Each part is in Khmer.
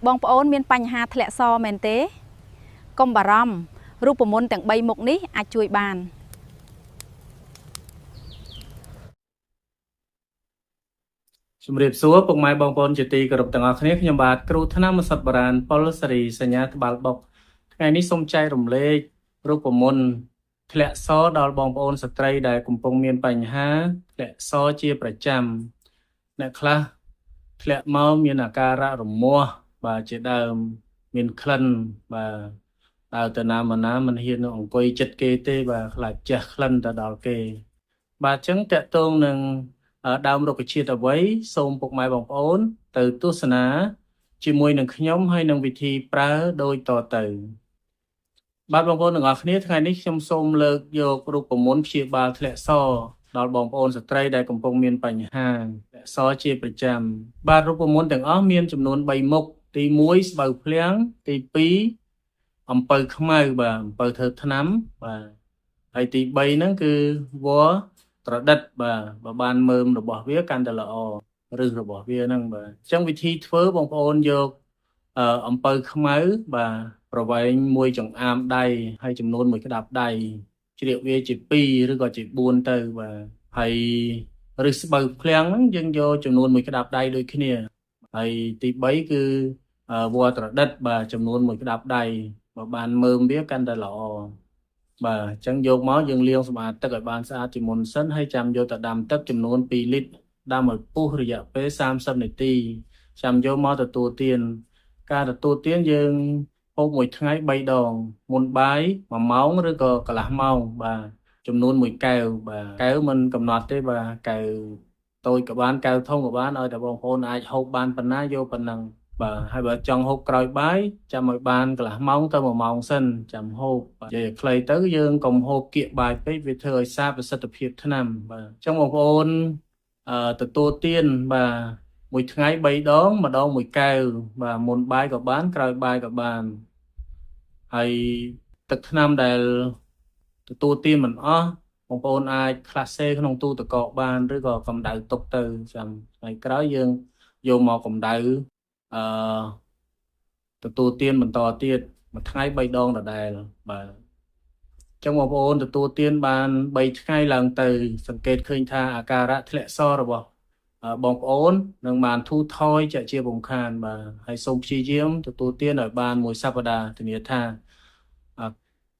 បងប្អូនមានបញ្ហាធ្លាក់សមែនទេកុំបារម្ភរូបមន្តទាំង3មុខនេះអាចជួយបានជំរាបសួរពុកម៉ែបងប្អូនជាទីគោរពទាំងអស់គ្នាខ្ញុំបាទគ្រូថ្នាំឱសថបុរាណប៉ុលសេរីសញ្ញាត្បាល់បុកថ្ងៃនេះសូមចែករំលែករូបមន្តធ្លាក់សដល់បងប្អូនស្ត្រីដែលកំពុងមានបញ្ហាធ្លាក់សជាប្រចាំអ្នកខ្លះធ្លាក់មកមានអាការៈរមាស់បាទជាដើមមានក្លិនបាទដើរទៅណាមកណាមិនហ៊ានអង្គុយចិត្តគេទេបាទខ្លាចចេះក្លិនទៅដល់គេបាទអញ្ចឹងតកតងនឹងដើមរុក្ខជាតិអ្វីសូមពុកម៉ែបងប្អូនទៅទស្សនាជាមួយនឹងខ្ញុំហើយនឹងវិធីប្រើដូចតទៅបាទបងប្អូនទាំងអស់គ្នាថ្ងៃនេះខ្ញុំសូមលើកយករូបមន្តព្យាបាលធ្លាក់សដល់បងប្អូនស្ត្រីដែលកំពុងមានបញ្ហាធ្លាក់សជាប្រចាំបាទរូបមន្តទាំងអស់មានចំនួន3មុខទី1ស្បៅភ្លាំងទី2អំពៅខ្មៅបាទអំពៅធ្វើថ្នាំបាទហើយទី3ហ្នឹងគឺវល្លិត្រដិតបាទបើបានមើមរបស់វាកាន់តែល្អឬរបស់វាហ្នឹងបាទអញ្ចឹងវិធីធ្វើបងប្អូនយកអំពៅខ្មៅបាទប្រវែង1ចង្អាមដៃហើយចំនួន1ក្តាប់ដៃជ្រៀកវាជា2ឬក៏ជា4ទៅបាទហើយឬស្បៅភ្លាំងហ្នឹងយើងយកចំនួន1ក្តាប់ដៃដូចគ្នាហើយទី3គឺវល្លិត្រដិតបាទចំនួន1ក្តាប់ដៃបើបានមើមវាកាន់តែល្អបាទអញ្ចឹងយកមកយើងលាងសម្អាតទឹកឲ្យបានស្អាតជាមុនសិនហើយចាំយកទៅដាំទឹកចំនួន2លីត្រដាំឲ្យពុះរយៈពេល30នាទីចាំយកមកទទួលទានការទទួលទានយើងហូបមួយថ្ងៃ3ដងមុនបាយ1ម៉ោងឬក៏កន្លះម៉ោងបាទចំនួន1កែវបាទកែវមិនកំណត់ទេបាទកែវតូចក៏បានកែវធំក៏បានឲ្យតែបងប្អូនអាចហូបបានប៉ុណ្ណាយកប៉ុណ្ណឹងបាទហើយបើចង់ហូបក្រោយបាយចាំឲ្យបានកន្លះម៉ោងទៅ1ម៉ោងសិនចាំហូបបាទនិយាយខ្លីទៅយើងកុំហូបគៀកបាយពេកវាធ្វើឲ្យសាបប្រសិទ្ធភាពថ្នាំបាទអញ្ចឹងបងប្អូនទទួលទានបាទមួយថ្ងៃ3ដងម្ដង1កែវបាទមុនបាយក៏បានក្រោយបាយក៏បានហើយទឹកថ្នាំដែលទទួលទានមិនអស់បងប្អូនអាចក្លាសេក្នុងទូទឹកកកបានឬក៏កម្ដៅទុកទៅចាំថ្ងៃក្រោយយើងយកមកកម្ដៅទទួលទានបន្តទៀតមួយថ្ងៃ3ដងដដែលបាទអញ្ចឹងបងប្អូនទទួលទានបាន3ថ្ងៃឡើងទៅសង្កេតឃើញថាអាការៈធ្លាក់សរបស់បងប្អូននឹងបានធូរថយជាជាបំខានបាទហើយសូមព្យាយាមទទួលទានឲ្យបានមួយសប្តាហ៍ធានាថា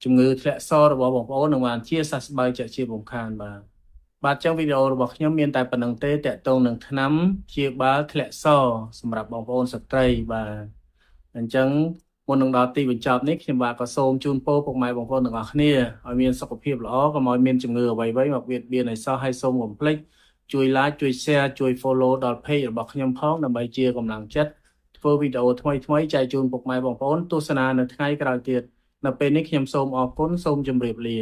ជំងឺធ្លាក់សរបស់បងប្អូននឹងបានជាសះស្បើយជាជាបំខានបាទចឹងវីដេអូរបស់ខ្ញុំមានតែប៉ុណ្្នឹងទេតកតងនឹងថ្នាំព្យាបាលធ្លាក់សសម្រាប់បងប្អូនស្ត្រីបាទអញ្ចឹងមុននឹងដល់ទីបញ្ចប់នេះខ្ញុំបាទក៏សូមជូនពរពុកម៉ែបងប្អូនទាំងអស់គ្នាឲ្យមានសុខភាពល្អកុំឲ្យមានជំងឺអ្វីៗមកបៀតបៀនឲ្យសោះហើយសូមកុំភ្លេចជួយ like ជួយ share ជួយ follow ដល់ page របស់ខ្ញុំផងដើម្បីជាកម្លាំងចិត្តធ្វើវីដេអូថ្មីៗចែកជូនពុកម៉ែបងប្អូនទស្សនានៅថ្ងៃក្រោយទៀតនៅពេលនេះខ្ញុំសូមអរគុណសូមជម្រាបលា